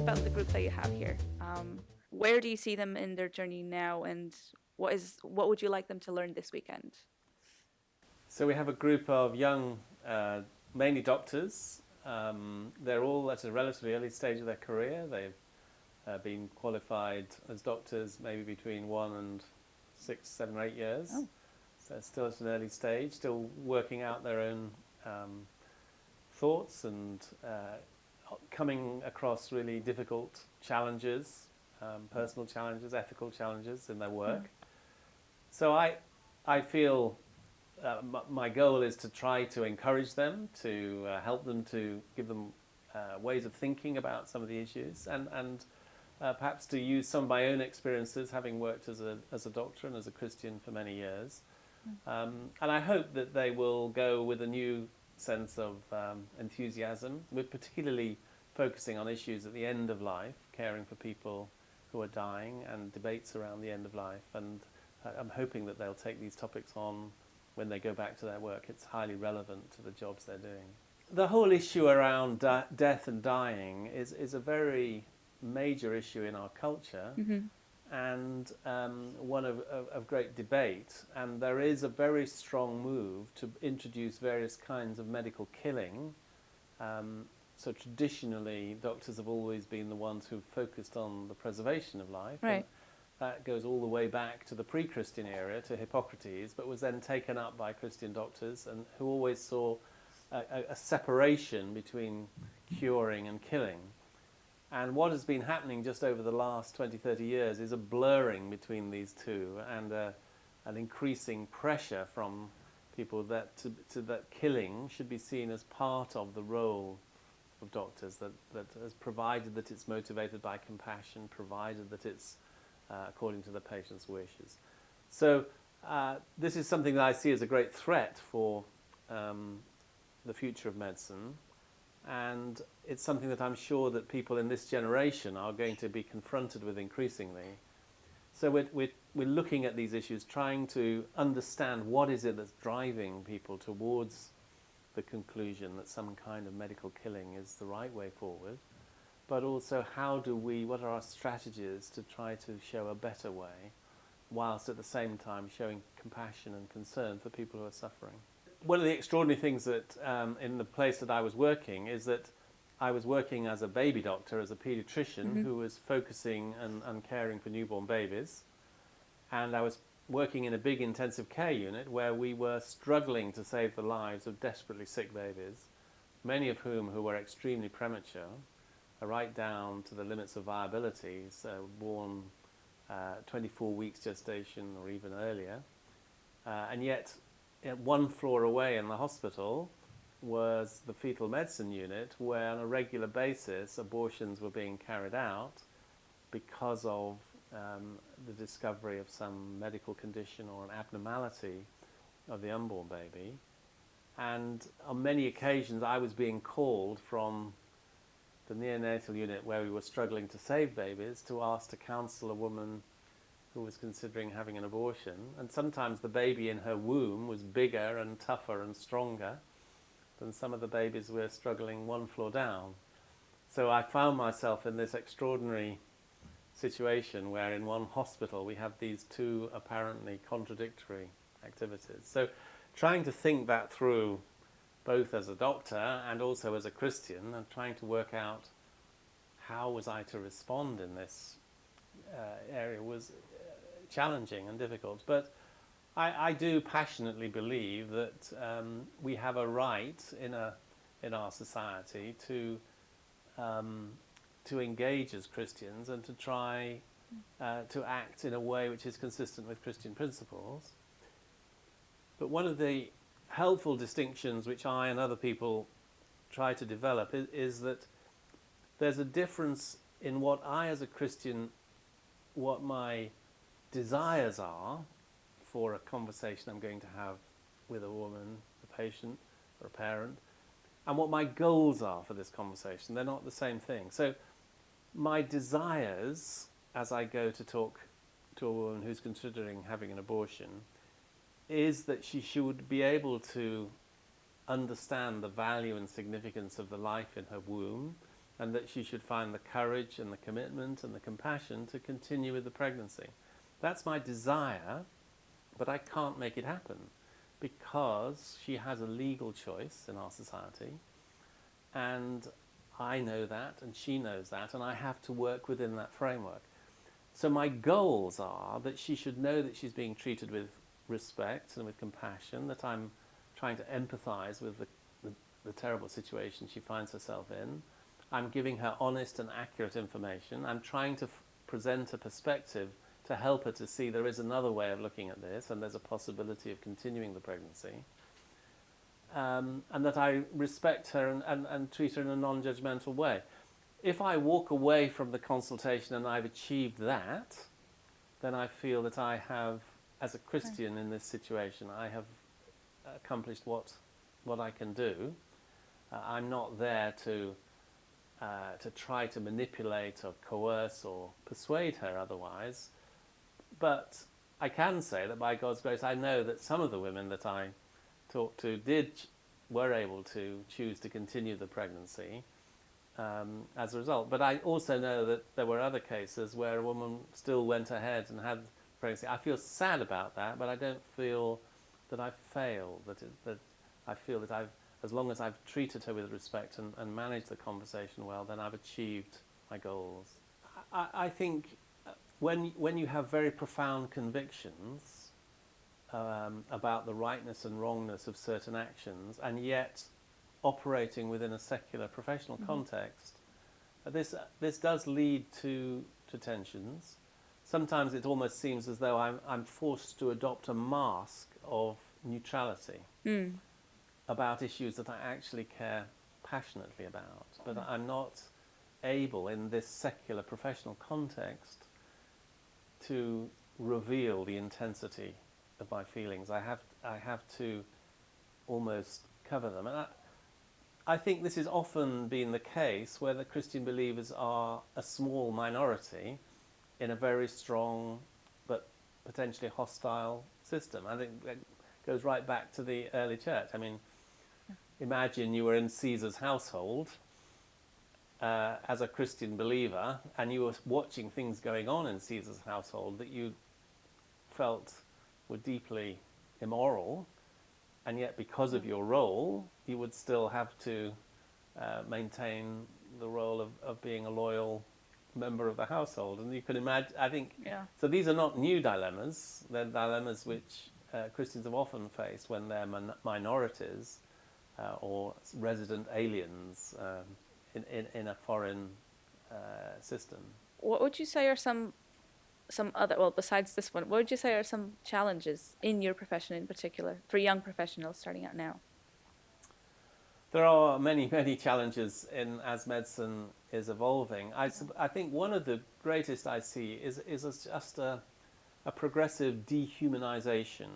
about the group that you have here. Where do you see them in their journey now, and what would you like them to learn this weekend? So we have a group of young, mainly doctors. They're all at a relatively early stage of their career. They've been qualified as doctors maybe between 1 and 6, 7, or 8 years. Oh. So still at an early stage, still working out their own thoughts and coming across really difficult challenges, personal challenges, ethical challenges in their work. So I feel my goal is to try to encourage them, to help them, to give them ways of thinking about some of the issues, and perhaps to use some of my own experiences, having worked as a doctor and as a Christian for many years. And I hope that they will go with a new sense of enthusiasm. We're particularly focusing on issues at the end of life, caring for people who are dying, and debates around the end of life. And I'm hoping that they'll take these topics on when they go back to their work. It's highly relevant to the jobs they're doing. The whole issue around death and dying is a very major issue in our culture, and one of great debate. And there is a very strong move to introduce various kinds of medical killing. So traditionally, doctors have always been the ones who've focused on the preservation of life. Right. That goes all the way back to the pre-Christian era, to Hippocrates, but was then taken up by Christian doctors, and who always saw a separation between curing and killing. And what has been happening just over the last 20, 30 years is a blurring between these two, and an increasing pressure from people that killing should be seen as part of the role of doctors, that has provided that it's motivated by compassion, provided that it's according to the patient's wishes. So this is something that I see as a great threat for the future of medicine, and it's something that I'm sure that people in this generation are going to be confronted with increasingly. So we're looking at these issues, trying to understand what is it that's driving people towards the conclusion that some kind of medical killing is the right way forward, but also what are our strategies to try to show a better way, whilst at the same time showing compassion and concern for people who are suffering. One of the extraordinary things that in the place that I was working is that I was working as a baby doctor, as a paediatrician who was focusing and caring for newborn babies, and I was working in a big intensive care unit where we were struggling to save the lives of desperately sick babies, many of whom who were extremely premature, right down to the limits of viability, so born 24 weeks gestation or even earlier. And yet, one floor away in the hospital was the fetal medicine unit, where on a regular basis abortions were being carried out because of the discovery of some medical condition or an abnormality of the unborn baby. And on many occasions I was being called from the neonatal unit, where we were struggling to save babies, to ask to counsel a woman who was considering having an abortion. And sometimes the baby in her womb was bigger and tougher and stronger than some of the babies we were struggling one floor down. So I found myself in this extraordinary situation where in one hospital we have these two apparently contradictory activities. So trying to think that through, both as a doctor and also as a Christian, and trying to work out how was I to respond in this area was challenging and difficult. But I do passionately believe that we have a right in our society to engage as Christians and to try to act in a way which is consistent with Christian principles. But one of the helpful distinctions which I and other people try to develop is that there's a difference in what I as a Christian, what my desires are for a conversation I'm going to have with a woman, a patient, or a parent, and what my goals are for this conversation. They're not the same thing. So my desires, as I go to talk to a woman who's considering having an abortion, is that she should be able to understand the value and significance of the life in her womb, and that she should find the courage and the commitment and the compassion to continue with the pregnancy. That's my desire, but I can't make it happen because she has a legal choice in our society, and I know that, and she knows that, and I have to work within that framework. So my goals are that she should know that she's being treated with respect and with compassion, that I'm trying to empathize with the terrible situation she finds herself in. I'm giving her honest and accurate information. I'm trying to present a perspective to help her to see there is another way of looking at this, and there's a possibility of continuing the pregnancy. And that I respect her and treat her in a non-judgmental way. If I walk away from the consultation and I've achieved that, then I feel that I have, as a Christian in this situation, I have accomplished what I can do. I'm not there to try to manipulate or coerce or persuade her otherwise. But I can say that by God's grace, I know that some of the women that I talked to were able to choose to continue the pregnancy as a result. But I also know that there were other cases where a woman still went ahead and had pregnancy. I feel sad about that, but I don't feel that I've failed. That I feel that as long as I've treated her with respect and managed the conversation well, then I've achieved my goals. I think when you have very profound convictions about the rightness and wrongness of certain actions, and yet operating within a secular professional context, this does lead to tensions. Sometimes it almost seems as though I'm forced to adopt a mask of neutrality about issues that I actually care passionately about, but I'm not able in this secular professional context to reveal the intensity of my feelings. I have to almost cover them. And I think this has often been the case where the Christian believers are a small minority in a very strong but potentially hostile system. I think that goes right back to the early church. I mean, imagine you were in Caesar's household as a Christian believer, and you were watching things going on in Caesar's household that you felt were deeply immoral, and yet because of your role, you would still have to maintain the role of being a loyal member of the household. And you can imagine, I think, so these are not new dilemmas. They're dilemmas which Christians have often faced when they're minorities or resident aliens in a foreign system. What would you say are some other, well, besides this one, what would you say are some challenges in your profession in particular for young professionals starting out now? There are many, many challenges as medicine is evolving. I think one of the greatest I see is just a progressive dehumanization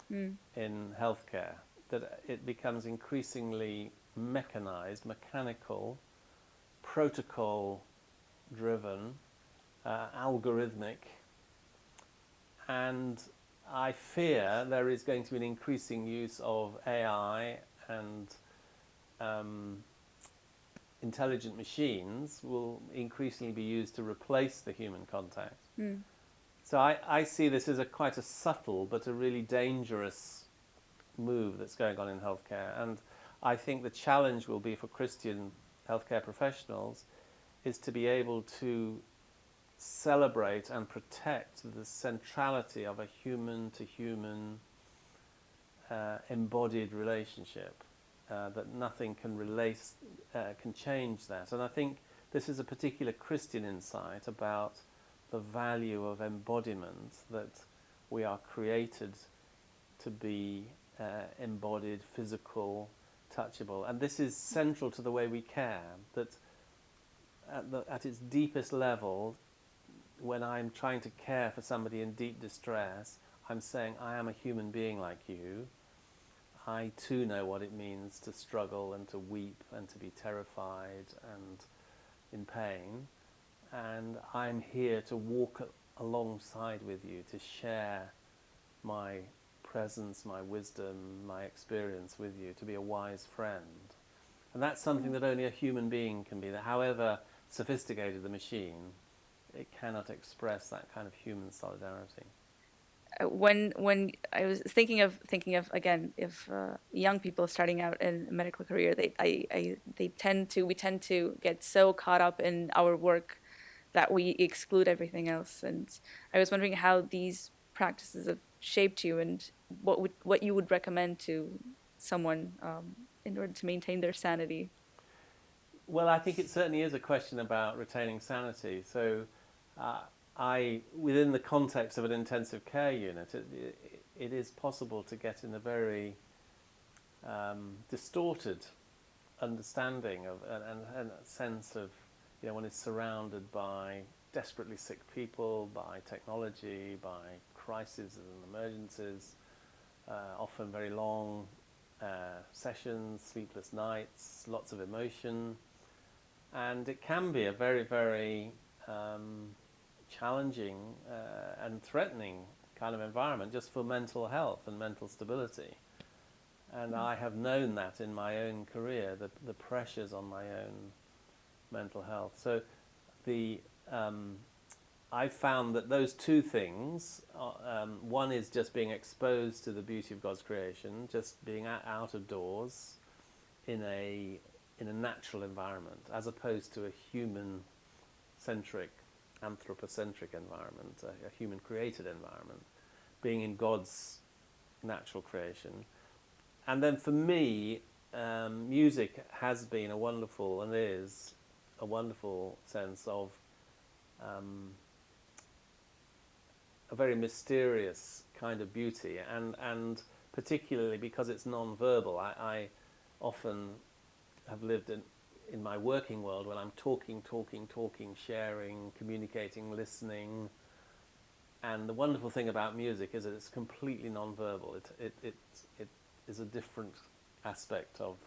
in healthcare, that it becomes increasingly mechanized, mechanical, protocol-driven, algorithmic, and I fear there is going to be an increasing use of AI, and intelligent machines will increasingly be used to replace the human contact. So I see this as quite a subtle but a really dangerous move that's going on in healthcare. And I think the challenge will be for Christian healthcare professionals is to be able to celebrate and protect the centrality of a human-to-human embodied relationship, that nothing can change that. And I think this is a particular Christian insight about the value of embodiment, that we are created to be embodied, physical, touchable. And this is central to the way we care, that at its deepest level, when I'm trying to care for somebody in deep distress, I'm saying, I am a human being like you. I too know what it means to struggle and to weep and to be terrified and in pain. And I'm here to walk alongside with you, to share my presence, my wisdom, my experience with you, to be a wise friend. And that's something that only a human being can be. That however sophisticated the machine, it cannot express that kind of human solidarity. When I was thinking of again, if young people starting out in a medical career, we tend to get so caught up in our work that we exclude everything else. And I was wondering how these practices have shaped you, and what you would recommend to someone in order to maintain their sanity. Well, I think it certainly is a question about retaining sanity. So, uh, within the context of an intensive care unit, it is possible to get in a very distorted understanding of and a sense of, one is surrounded by desperately sick people, by technology, by crises and emergencies, often very long sessions, sleepless nights, lots of emotion. And it can be a very, very challenging and threatening kind of environment just for mental health and mental stability. And I have known that in my own career, the pressures on my own mental health. So I found that those two things, one is just being exposed to the beauty of God's creation, just being out of doors in a natural environment, as opposed to a human-centric, anthropocentric environment, a human-created environment, being in God's natural creation. And then for me, music has been a wonderful, and is a wonderful sense of a very mysterious kind of beauty, and particularly because it's non-verbal. I often have lived in my working world when I'm talking, sharing, communicating, listening. And the wonderful thing about music is that it's completely non-verbal. It is a different aspect of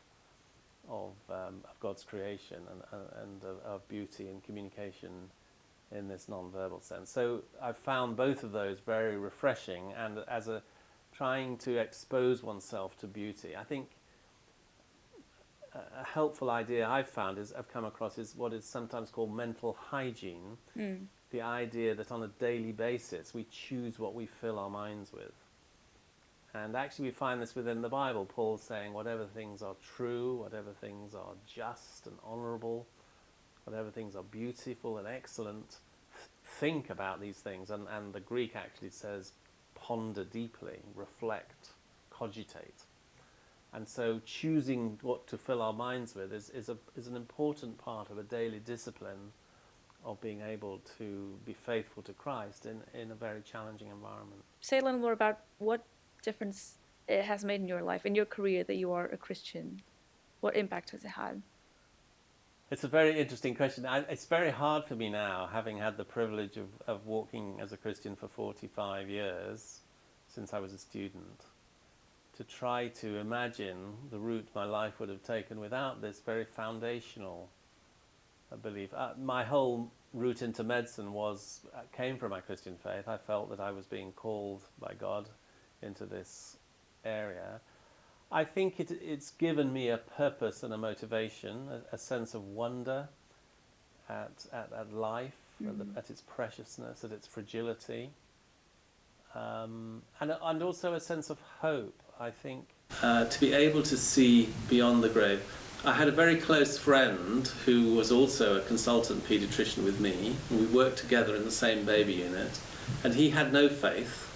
God's creation and of beauty and communication in this non-verbal sense. So I've found both of those very refreshing, and as a trying to expose oneself to beauty. I think a helpful idea I've come across is what is sometimes called mental hygiene. The idea that on a daily basis we choose what we fill our minds with. And actually we find this within the Bible. Paul's saying whatever things are true, whatever things are just and honourable, whatever things are beautiful and excellent, think about these things. And the Greek actually says ponder deeply, reflect, cogitate. And so choosing what to fill our minds with is an important part of a daily discipline of being able to be faithful to Christ in a very challenging environment. Say a little more about what difference it has made in your life, in your career, that you are a Christian. What impact has it had? It's a very interesting question. It's very hard for me now, having had the privilege of walking as a Christian for 45 years, since I was a student, to try to imagine the route my life would have taken without this very foundational belief. My whole route into medicine came from my Christian faith. I felt that I was being called by God into this area. I think it's given me a purpose and a motivation, a sense of wonder at life, at its preciousness, at its fragility, and also a sense of hope. I think to be able to see beyond the grave. I had a very close friend who was also a consultant paediatrician with me, and we worked together in the same baby unit, and he had no faith.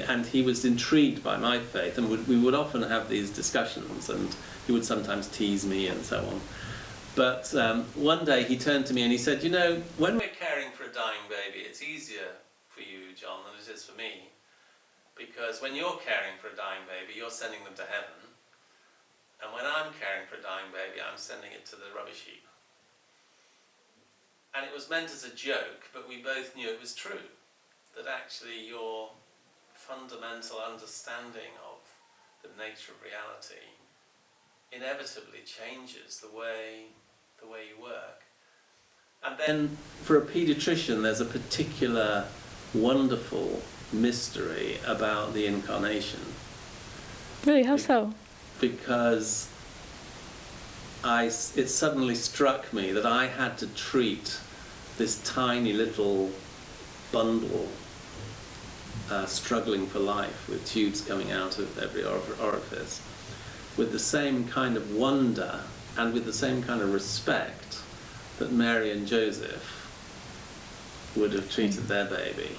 And he was intrigued by my faith, and we would often have these discussions, and he would sometimes tease me and so on. But one day he turned to me and he said, when we're caring for a dying baby, it's easier for you, John, than it is for me, because when you're caring for a dying baby, you're sending them to heaven, and when I'm caring for a dying baby, I'm sending it to the rubbish heap. And it was meant as a joke, but we both knew it was true, that actually your fundamental understanding of the nature of reality inevitably changes the way you work. And then for a paediatrician, there's a particular wonderful mystery about the incarnation. Really, how so? Because it suddenly struck me that I had to treat this tiny little bundle struggling for life with tubes coming out of every orifice with the same kind of wonder and with the same kind of respect that Mary and Joseph would have treated their baby.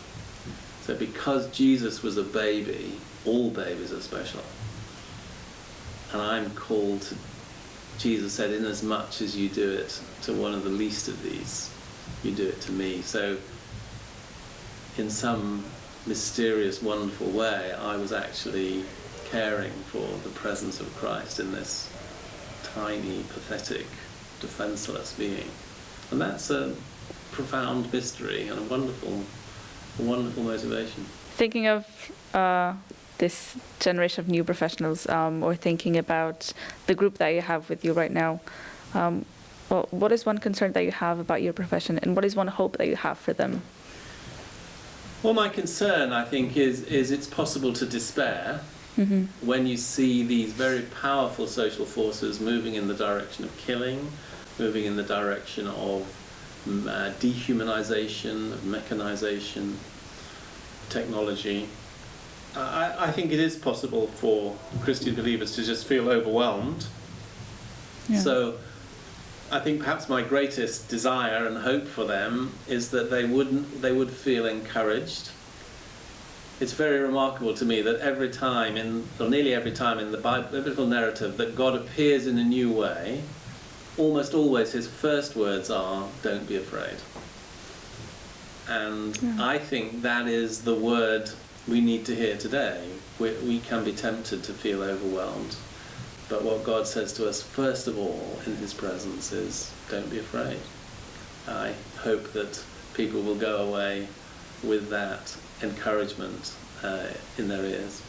So because Jesus was a baby, all babies are special. And I'm called to, Jesus said, inasmuch as you do it to one of the least of these, you do it to me. So in some mysterious, wonderful way, I was actually caring for the presence of Christ in this tiny, pathetic, defenseless being. And that's a profound mystery and a wonderful motivation. Thinking of this generation of new professionals, or thinking about the group that you have with you right now, well, what is one concern that you have about your profession, and what is one hope that you have for them? Well, my concern, I think, is it's possible to despair when you see these very powerful social forces moving in the direction of killing, moving in the direction of dehumanization, of mechanization, technology. I think it is possible for Christian believers to just feel overwhelmed. Yeah. So I think perhaps my greatest desire and hope for them is that they would feel encouraged. It's very remarkable to me that nearly every time in the biblical narrative that God appears in a new way, almost always his first words are, "Don't be afraid." And I think that is the word we need to hear today. We can be tempted to feel overwhelmed. But what God says to us, first of all, in his presence is, don't be afraid. I hope that people will go away with that encouragement in their ears.